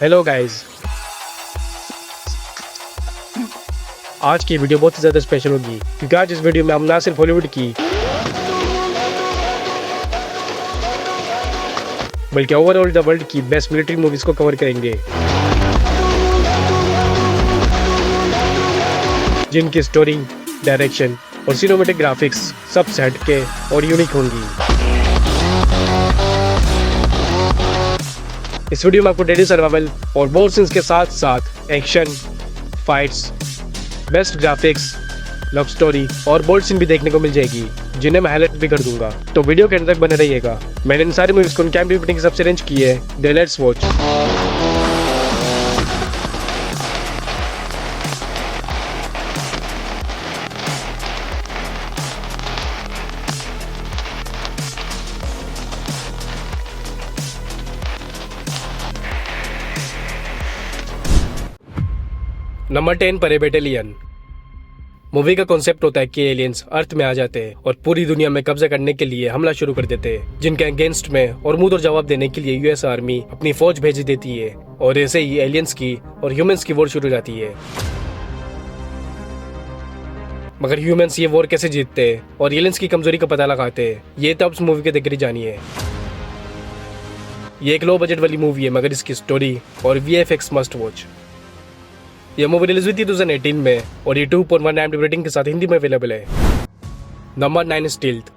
Hello guys. आज की video बहुत ही ज़्यादा स्पेशल होगी क्योंकि आज इस वीडियो में हम ना सिर्फ हॉलीवुड की बल्कि ओवरऑल द वर्ल्ड की बेस्ट मिलिट्री मूवीज़ को कवर करेंगे, जिनकी स्टोरी, डायरेक्शन और सिनेमैटिक ग्राफिक्स सबसे हटके और यूनिक होंगी। इस वीडियो में आपको डेडली सर्वाइवल और बोल्ड सीन्स के साथ साथ action, fights, best graphics, love story और बोल्ड सीन भी देखने को मिल जाएगी, जिन्हें मैं हाईलाइट भी कर दूंगा। तो वीडियो के अंत तक बने रहिएगा। मैंने इन सारी मूवीज को कैमरे रेटिंग के हिसाब से अरेंज की है। दे लेट्स वॉच। नंबर 10 पर है बेटेलियन। मूवी का कॉन्सेप्ट होता है कि एलियंस अर्थ में आ जाते हैं और पूरी दुनिया में कब्जा करने के लिए हमला शुरू कर देते हैं, जिनके अगेंस्ट में और मुंह तोड़ जवाब देने के लिए यूएस आर्मी अपनी फौज भेज देती है और ऐसे ही एलियंस की और ह्यूमंस की वॉर शुरू हो जाती है। मगर ह्यूमंस ये वॉर कैसे जीतते हैं और एलियंस की कमजोरी का पता लगाते हैं, ये तो आप मूवी के देखकर जानिए। ये एक लो बजट वाली मूवी है, मगर इसकी स्टोरी और वीएफएक्स मस्ट वॉच। यह मूवी रिलीज हुई थी 2018 में और ये 2.1 IMDb रेटिंग के साथ हिंदी में अवेलेबल है। Number 9 stealth.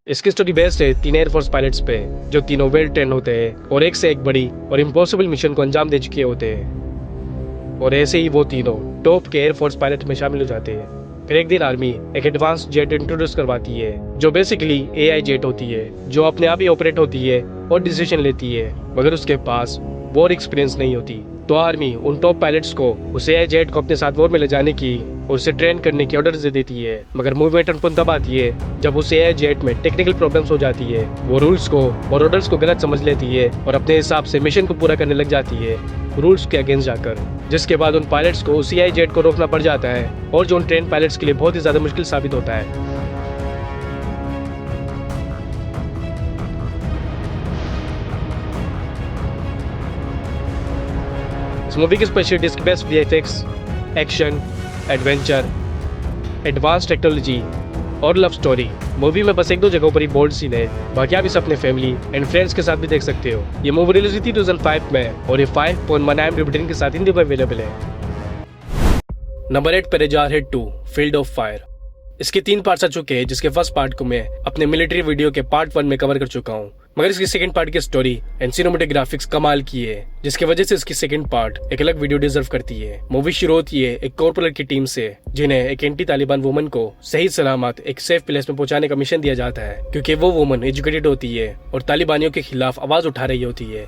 इसकी स्टोरी बेस्ड है 3 एयरफोर्स पायलट्स पे, जो तीनों वेल ट्रेन होते हैं और एक से एक बड़ी और इम्पॉसिबल मिशन को अंजाम दे चुके होते हैं। और ऐसे ही वो तीनों टॉप के एयरफोर्स पायलट में शामिल हो जाते हैं। फिर एक दिन आर्मी एक एडवांस जेट इंट्रोड्यूस करवाती है, जो बेसिकली AI जेट होती है, जो अपने आप ही ऑपरेट होती है और डिसीजन लेती है, मगर उसके पास वॉर एक्सपीरियंस नहीं होती। तो आर्मी उन टॉप पायलट्स को उस AI जेट को अपने साथ वॉर में ले जाने की और उसे ट्रेन करने की ऑर्डर दे देती है। मगर मूवी में टर्न पॉइंट तब आती है जब उस AI जेट में टेक्निकल प्रॉब्लम्स हो जाती है। वो रूल्स को और ऑर्डर्स को गलत समझ लेती है और अपने हिसाब से मिशन को पूरा करने लग जाती है, रूल्स के अगेंस्ट जाकर, जिसके बाद उन पायलट्स को उस AI जेट को रोकना पड़ जाता है और जो उन ट्रेन पायलट्स के लिए बहुत ही ज्यादा मुश्किल साबित होता है। इस मूवी की स्पेशलिटी इसकी best VFX, action, adventure, advance technology और लव स्टोरी। मूवी में बस एक दो जगहों पर ही बोल्ड सीन है, बाकी आप इसे अपने फैमिली एंड फ्रेंड्स के साथ भी देख सकते हो। ये मूवी रिलीज हुई थी 2005 में और ये 5.1 IMDb रेटिंग के साथ हिंदी में अवेलेबल है। नंबर 8 पर है जारहेड 2 फील्ड ऑफ फायर। इसके 3 पार्ट्स आ चुके हैं, जिसके फर्स्ट पार्ट को मैं अपने मिलिट्री वीडियो के पार्ट 1 में कवर कर चुका हूँ, मगर इसकी सेकंड पार्ट की स्टोरी एंड सिनेमैटिक ग्राफिक्स कमाल की है, जिसकी वजह से इसकी सेकंड पार्ट एक अलग वीडियो डिजर्व करती है। मूवी शुरू होती है एक कॉर्पोरल की टीम से, जिन्हें एक एंटी तालिबान वुमन को सही सलामत एक सेफ प्लेस में पहुंचाने का मिशन दिया जाता है, क्योंकि वो वुमन एजुकेटेड होती है और तालिबानियों के खिलाफ आवाज उठा रही होती है,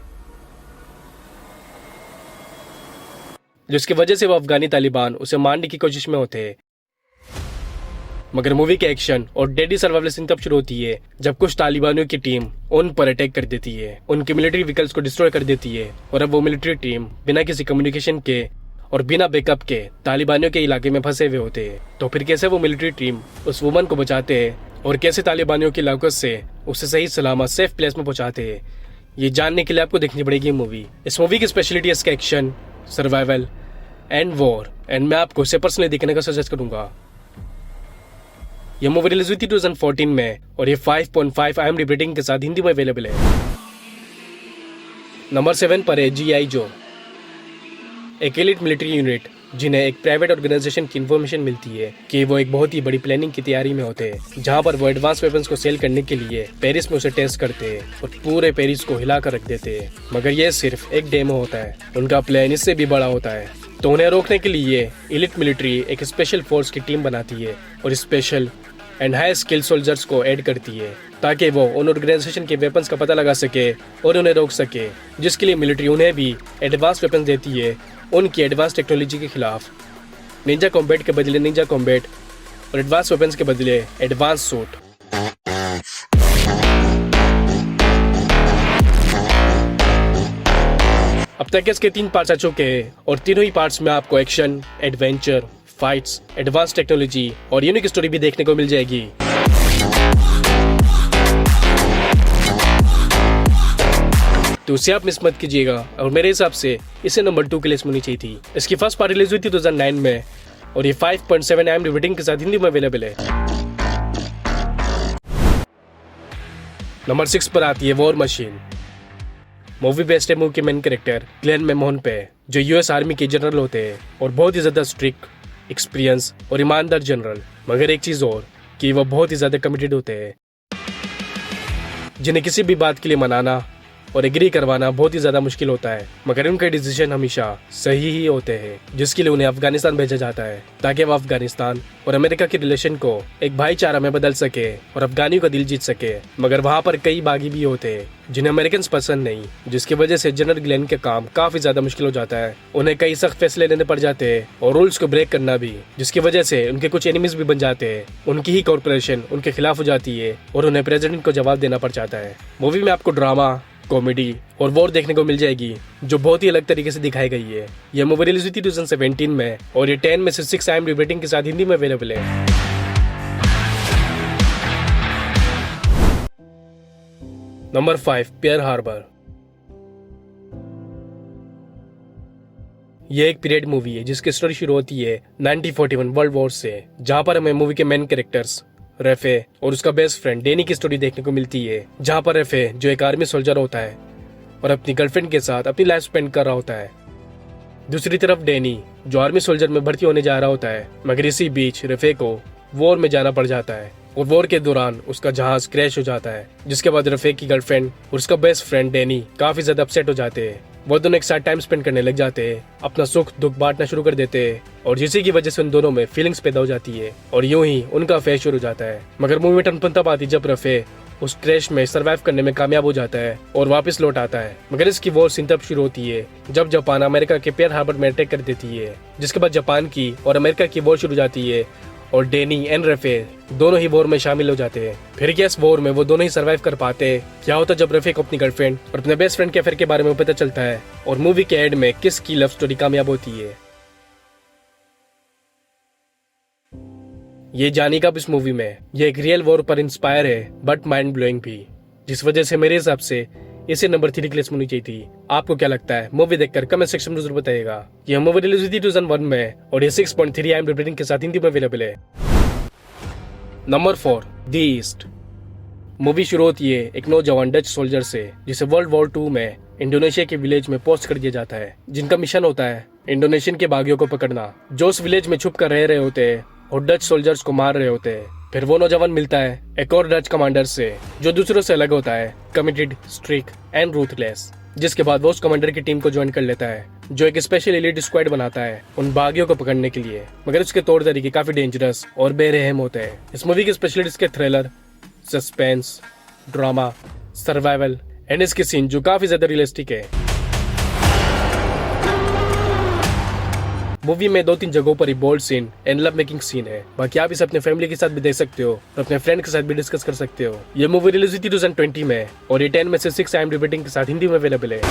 जिसकी वजह से वो अफगानी तालिबान उसे मारने की कोशिश में होते हैं। मगर मूवी के एक्शन और डेडली सर्वाइवल सीन तब शुरू होती है जब कुछ तालिबानियों की टीम उन पर अटैक कर देती है, उनके मिलिट्री व्हीकल्स को डिस्ट्रॉय कर देती है और अब वो मिलिट्री टीम बिना किसी कम्युनिकेशन के और बिना बैकअप के तालिबानियों के इलाके में फंसे हुए होते हैं। तो फिर कैसे वो मिलिट्री टीम उस वुमन को बचाते हैं और कैसे तालिबानियों की इलाकों से उसे सही सलामत सेफ प्लेस में पहुंचाते हैं, ये जानने के लिए आपको देखनी पड़ेगी मूवी। इस मूवी की स्पेशलिटी है इसका action, survival and war, and मैं आपको इसे पर्सनली देखने का सजेस्ट करूंगा। यह मूवी रिलीज हुई थी 2014 में और ये 5.5 IMDb रेटिंग के साथ हिंदी में अवेलेबल है। नंबर 7 पर है GI जो, एक एलिट मिलिट्री यूनिट, जिन्हें एक प्राइवेट ऑर्गेनाइजेशन की इन्फॉर्मेशन मिलती है कि वो एक बहुत ही बड़ी प्लानिंग की तैयारी में होते हैं, जहां पर वो एडवांस वेपन्स को सेल करने के लिए पेरिस में उसे टेस्ट करते हैं और पूरे पेरिस को हिला कर रख देते हैं। मगर ये सिर्फ एक डेमो होता है, उनका प्लान इससे भी बड़ा होता है। तो उन्हें रोकने के लिए एलिट मिलिट्री एक स्पेशल फोर्स की टीम बनाती है और special and high skill soldiers को ऐड करती है, ताकि वो उन ऑर्गेनाइजेशन के वेपन्स का पता लगा सके और उन्हें रोक सके, जिसके लिए मिलिट्री उन्हें भी एडवांस वेपन्स देती है उनकी एडवांस टेक्नोलॉजी के खिलाफ। निंजा कॉम्बैट के बदले निंजा कॉम्बैट और एडवांस वेपन्स के बदले एडवांस सूट। अब तक इसके 3 पार्ट्स आ चुके हैं और तीनों ही पार्ट्स में आपको action, adventure, fights, advance technology और यूनिक स्टोरी भी देखने को मिल जाएगी। तो उसे आप मिस मत कीजिएगा और मेरे हिसाब से इसे नंबर 2 के लिस्ट में होनी चाहिए थी। इसकी फर्स्ट पार्ट रिलीज हुई थी 2009 में और ये 5.7 IMDb रेटिंग के साथ हिंदी में अवेलेबल है। नंबर 6 पर आती है वॉर मशीन। मूवी बेस्ड है मूवी के मेन कैरेक्टर ग्लेन मेमोहन पे, जो यूएस आर्मी के जनरल होते हैं और बहुत ही ज्यादा स्ट्रिक्ट, एक्सपीरियंस और ईमानदार जनरल। मगर एक चीज और कि वो बहुत ही ज्यादा कमिटेड होते हैं, जिन्हें किसी भी बात के लिए मनाना और एग्री करवाना बहुत ही ज्यादा मुश्किल होता है, मगर उनके डिसीजन हमेशा सही ही होते हैं, जिसके लिए उन्हें अफगानिस्तान भेजा जाता है ताकि वह अफगानिस्तान और अमेरिका के रिलेशन को एक भाईचारा में बदल सके और अफगानियों का दिल जीत सके। मगर वहाँ पर कई बागी भी होते हैं जिन्हें अमेरिकन पसंद नहीं, जिसकी वजह से जनरल ग्लेन का काम काफी ज्यादा मुश्किल हो जाता है। उन्हें कई सख्त फैसले लेने पड़ जाते हैं और रूल्स को ब्रेक करना भी, जिसकी वजह से उनके कुछ एनिमीज भी बन जाते हैं। उनकी ही कॉर्पोरेशन उनके खिलाफ हो जाती है और उन्हें प्रेसिडेंट को जवाब देना पड़ जाता है। मूवी में आपको ड्रामा, कॉमेडी और वॉर देखने को मिल जाएगी, जो बहुत ही अलग तरीके से दिखाई गई है। यह मूवी रिलीज हुई थी 2017 में और ये 10 में से 6 IMDb रेटिंग के साथ हिंदी में अवेलेबल है। नंबर 5 पियर हार्बर। यह एक पीरियड मूवी है जिसकी स्टोरी शुरू होती है 1941 वर्ल्ड वॉर से, जहां पर हमें मूवी के मेन कैरेक्टर्स रेफे और उसका बेस्ट फ्रेंड डेनी की स्टोरी देखने को मिलती है। जहां पर रेफे, जो एक आर्मी सोल्जर होता है और अपनी गर्लफ्रेंड के साथ अपनी लाइफ स्पेंड कर रहा होता है, दूसरी तरफ डेनी, जो आर्मी सोल्जर में भर्ती होने जा रहा होता है, मगर इसी बीच रेफे को वॉर में जाना पड़ जाता है और वॉर के दौरान उसका जहाज क्रैश हो जाता है, जिसके बाद रेफे की गर्लफ्रेंड और उसका बेस्ट फ्रेंड डेनी काफी ज्यादा अपसेट हो जाते हैं। वो दोनों एक साथ टाइम स्पेंड करने लग जाते हैं, अपना सुख दुख बांटना शुरू कर देते हैं और जिसी की वजह से उन दोनों में फीलिंग्स पैदा हो जाती है और यूं ही उनका अफेयर शुरू हो जाता है। मगर मूवी में टर्न तब आती जब रफे उस क्रैश में सर्वाइव करने में कामयाब हो जाता है और वापस लौट आता है। मगर इसकी वॉर सीन तब शुरू होती है जब जापान अमेरिका के पियर हार्बर में अटैक कर देती है, जिसके बाद जापान की और अमेरिका की वॉर शुरू हो जाती है और डेनी एंड रेफे दोनों ही वॉर में शामिल हो जाते हैं। फिर क्या इस वॉर में वो दोनों ही सर्वाइव कर पाते हैं? क्या होता जब रेफे को अपनी गर्लफ्रेंड और अपने बेस्ट फ्रेंड के अफेयर के बारे में पता चलता है? और मूवी के एंड में किस की लव स्टोरी कामयाब होती है? ये जानी कब इस मूवी में ये एक रियल वॉर पर इंस्पायर है, बट माइंड ब्लोइंग भी, जिस वजह से मेरे हिसाब से इसे नंबर 3 की लिस्ट में होनी चाहिए थी। आपको क्या लगता है? मूवी देखकर कमेंट सेक्शन में जरूर बताइएगा। यह मूवी रिलीज हुई थी 2001 में और ये 6.3 IMDb रेटिंग के साथ हिंदी में अवेलेबल है। Number 4 the east. मूवी शुरू होती है एक नौजवान डच सोल्जर से, जिसे वर्ल्ड वॉर 2 में इंडोनेशिया के विलेज में पोस्ट कर दिया जाता है, जिनका मिशन होता है इंडोनेशियन के बागियों को पकड़ना, जो उस विलेज में छुप कर रह रहे होते हैं और डच सोल्जर्स को मार रहे होते हैं। फिर वो नौजवान मिलता है एक और डच कमांडर से, जो दूसरों से अलग होता है, कमिटेड, स्ट्रिक्ट एंड रूथलेस। जिसके बाद वो उस कमांडर की टीम को ज्वाइन कर लेता है, जो एक स्पेशल एलीट स्क्वाड बनाता है उन बागियों को पकड़ने के लिए। मगर उसके तौर तरीके काफी डेंजरस और बेरहम होते हैं। इस मूवी के स्पेशलिस्ट इसके thriller, suspense, drama, survival and इसके सीन जो काफी ज्यादा रियलिस्टिक है। मूवी में 2-3 जगहों पर ही bold scene and love making scene है। बाकी आप इसे अपने फैमिली के साथ भी देख सकते हो और अपने फ्रेंड के साथ भी डिस्कस कर सकते हो। ये मूवी रिलीज हुई थी 2020 में और ये 10 में से 6 IMDb रेटिंग के साथ हिंदी में अवेलेबल है।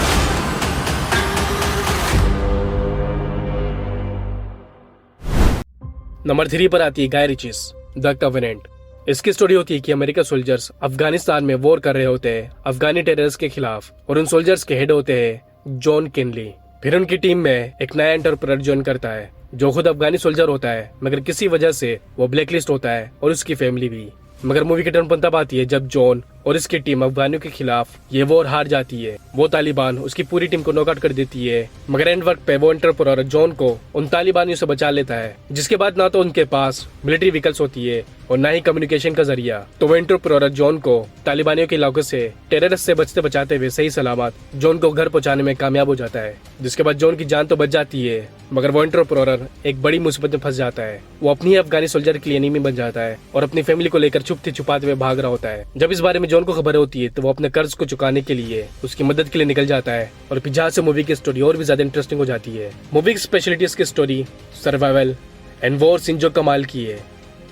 नंबर 3 पर आती है गाय रिचीज द कवेनेंट। इसकी स्टोरी होती है कि अमेरिका सोल्जर्स अफगानिस्तान में वॉर कर रहे होते हैं अफगानी टेररिस्ट के खिलाफ और उन सोल्जर्स के हेड होते हैं जॉन किनली। फिर उनकी टीम में एक नया एंटरप्रेन्योर ज्वाइन करता है, जो खुद अफगानी सोल्जर होता है, मगर किसी वजह से वो ब्लैकलिस्ट होता है और उसकी फैमिली भी। मगर मूवी की टर्न तब आती है जब जॉन और इसकी टीम अफगानियों के खिलाफ ये वॉर हार जाती है। वो तालिबान उसकी पूरी टीम को नॉकआउट कर देती है, मगर एंड वर्क पे वो एंटरप्रेन्योर जॉन को उन तालिबानियों से बचा लेता है, जिसके बाद ना तो उनके पास मिलिट्री व्हीकल्स होती है और ना ही कम्युनिकेशन का जरिया। तो वो एंटरप्रेन्योर जॉन को तालिबानियों के इलाकों से टेररिस्ट से बचते बचाते हुए सही सलामत जॉन को घर पहुंचाने में कामयाब हो जाता है, जिसके बाद जॉन की जान तो बच जाती है, मगर वो एंटरप्रेन्योर एक बड़ी मुसीबत में फंस जाता है। वो अपनी ही अफगानी सोल्जर के लिए एनिमी बन जाता है और अपनी फैमिली को लेकर छुपते छुपाते हुए भाग रहा होता है। जब इस बारे में जॉन को खबर होती है तो वो अपने कर्ज को चुकाने के लिए उसकी मदद के लिए निकल जाता है और फिर जहाँ से मूवी की स्टोरी और भी ज्यादा इंटरेस्टिंग हो जाती है। मूवी की स्पेशलिटी इसकी story, survival and war scene जो कमाल की है,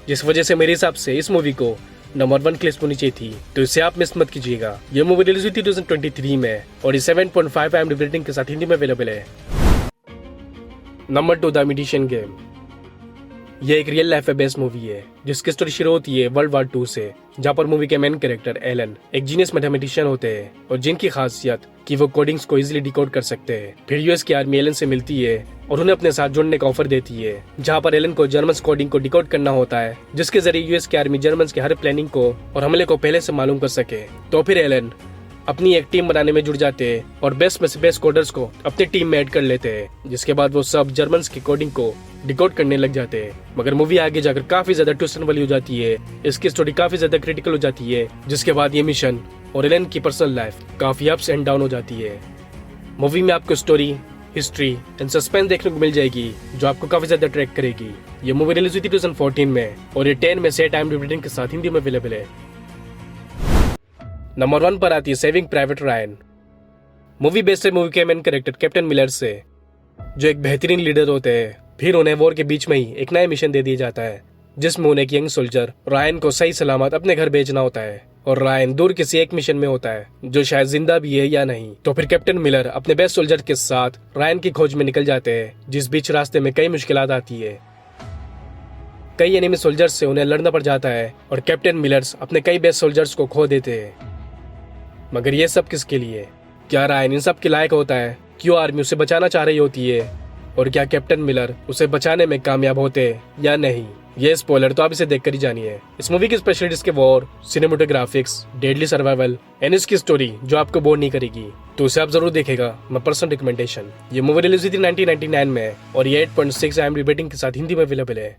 जिस वजह से मेरे हिसाब से इस मूवी को नंबर 1 की लिस्ट होनी चाहिए थी, तो इसे आप मिस मत कीजिएगा। ये मूवी रिलीज हुई थी 2023 में और ये 7.5 IMDb रेटिंग के साथ हिंदी में अवेलेबल है। Number 2 the imitation game. ये एक रियल लाइफ पे बेस्ड मूवी है जिसकी स्टोरी शुरू होती है वर्ल्ड वार 2 से, जहाँ पर मूवी के मेन कैरेक्टर एलन एक जीनियस मैथमेटिशियन होते हैं और जिनकी खासियत कि वो कोडिंग्स को इजीली डिकोड कर सकते हैं। फिर यूएस की आर्मी एलन से मिलती है और उन्हें अपने साथ जुड़ने का ऑफर देती है, जहाँ पर एलन को जर्मन कोडिंग को डिकोड करना होता है, जिसके जरिए यूएस की आर्मी जर्मन के हर प्लानिंग को और हमले को पहले से मालूम कर सके। तो फिर एलन अपनी एक टीम बनाने में जुड़ जाते हैं और बेस्ट में से बेस्ट कोडर्स को अपनी टीम में ऐड कर लेते हैं, जिसके बाद वो सब जर्मन्स की कोडिंग को डिकोड करने लग जाते हैं। मगर मूवी आगे जाकर काफी ज्यादा ट्विस्ट वाली हो जाती है, इसकी स्टोरी काफी ज्यादा क्रिटिकल हो जाती है, जिसके बाद ये मिशन और एलन की पर्सनल लाइफ काफी अप्स एंड डाउन हो जाती है। मूवी में आपको स्टोरी, हिस्ट्री एंड सस्पेंस देखने को मिल जाएगी जो आपको काफी ज्यादा ट्रैक करेगी। ये मूवी रिलीज हुई थी 2014 में और ये 10 में से IMDb रेटिंग के साथ हिंदी में अवेलेबल है। नंबर 1 पर आती है saving private Ryan. Movie based है मूवी के मेन कैरेक्टर कैप्टन मिलर से, जो एक बेहतरीन लीडर होते हैं। फिर उन्हें वॉर के बीच में ही एक नया मिशन दे दिया जाता है, जिसमें उन्हें एक यंग सोल्जर रायन को सही सलामत अपने घर भेजना होता है और रायन दूर किसी एक मिशन में होता है जो शायद जिंदा भी है या नहीं। तो फिर कैप्टन मिलर अपने बेस्ट सोल्जर के साथ रायन की खोज में निकल जाते हैं, जिस बीच रास्ते में कई मुश्किलात आती है। कई एनिमी सोल्जर्स से उन्हें लड़ना पड़ जाता है और कैप्टन मिलर्स अपने कई बेस्ट सोल्जर्स को खो देते हैं। मगर ये सब किसके लिए? क्या रायन इन सब के लायक होता है? क्यों आर्मी उसे बचाना चाह रही होती है? और क्या कैप्टन मिलर उसे बचाने में कामयाब होते या नहीं? ये स्पॉइलर तो आप इसे देखकर ही जानिए। इस मूवी की स्पेशलिटीज के वॉर, सिनेमेटोग्राफिक्स, डेडली सर्वाइवल एंड इसकी स्टोरी जो आपको बोर नहीं करेगी, तो उसे आप जरूर देखेगा। मैं पर्सनल रिकमेंडेशन। ये मूवी रिलीज हुई थी 1999 में और ये 8.6 IMDb रेटिंग के साथ हिंदी में अवेलेबल है।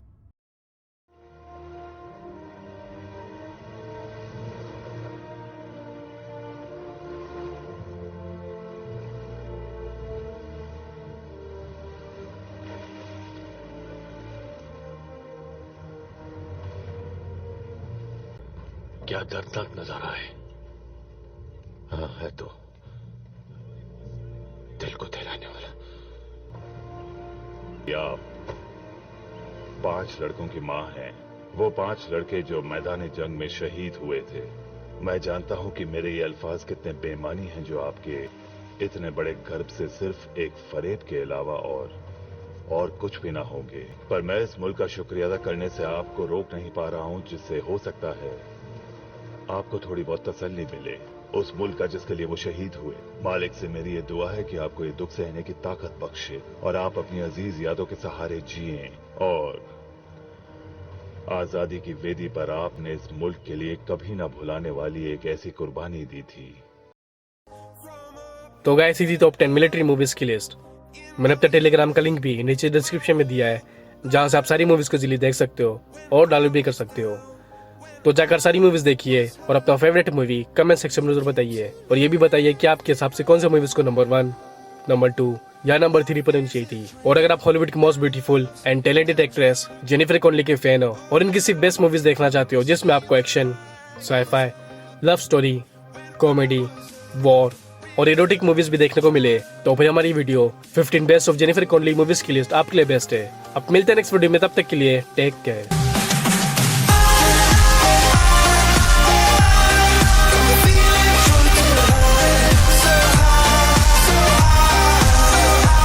क्या दर्दनाक नजारा है। हाँ है तो दिल को दहलाने वाला। आप 5 लड़कों की मां हैं, वो 5 लड़के जो मैदान जंग में शहीद हुए थे। मैं जानता हूं कि मेरे ये अल्फाज कितने बेमानी हैं जो आपके इतने बड़े गर्भ से सिर्फ एक फरेब के अलावा और कुछ भी ना होंगे। पर मैं इस मुल्क का शुक्रिया अदा करने से आपको रोक नहीं पा रहा हूं, जिससे हो सकता है आपको थोड़ी बहुत तसल्ली मिले उस मुल्क का जिसके लिए वो शहीद हुए। मालिक से मेरी ये दुआ है कि आपको ये दुख सहने की ताकत बख्शे और आप अपनी अजीज यादों के सहारे जिएं। और आजादी की वेदी पर आपने इस मुल्क के लिए कभी ना भुलाने वाली एक ऐसी कुर्बानी दी थी। तो गाइस, थी टॉप 10 मिलिट्री मूवीज की लिस्ट। मैंने अपने टेलीग्राम का लिंक भी नीचे डिस्क्रिप्शन में दिया है, जहां से आप सारी मूवीज को इजीली देख सकते हो और डाउनलोड भी कर सकते हो। तो जाकर सारी मूवीज देखिए और अपना फेवरेट मूवी कमेंट सेक्शन में जरूर बताइए, और ये भी बताइए कि आपके हिसाब से कौन सी मूवीज को नंबर 1, नंबर 2 या नंबर 3 पर होनी चाहिए थी। और अगर आप हॉलीवुड की most beautiful and talented actress Jennifer Conley के फैन हो और इनकी सिर्फ बेस्ट मूवीज देखना चाहते हो जिसमें आपको action, sci fi, love story, comedy, war और इरोटिक मूवीज भी देखने को मिले, तो फिर हमारी video 15 best of Jennifer Connelly movies की लिस्ट आपके लिए बेस्ट है। अब मिलते हैं नेक्स्ट वीडियो में, तब तक के लिए टेक केयर।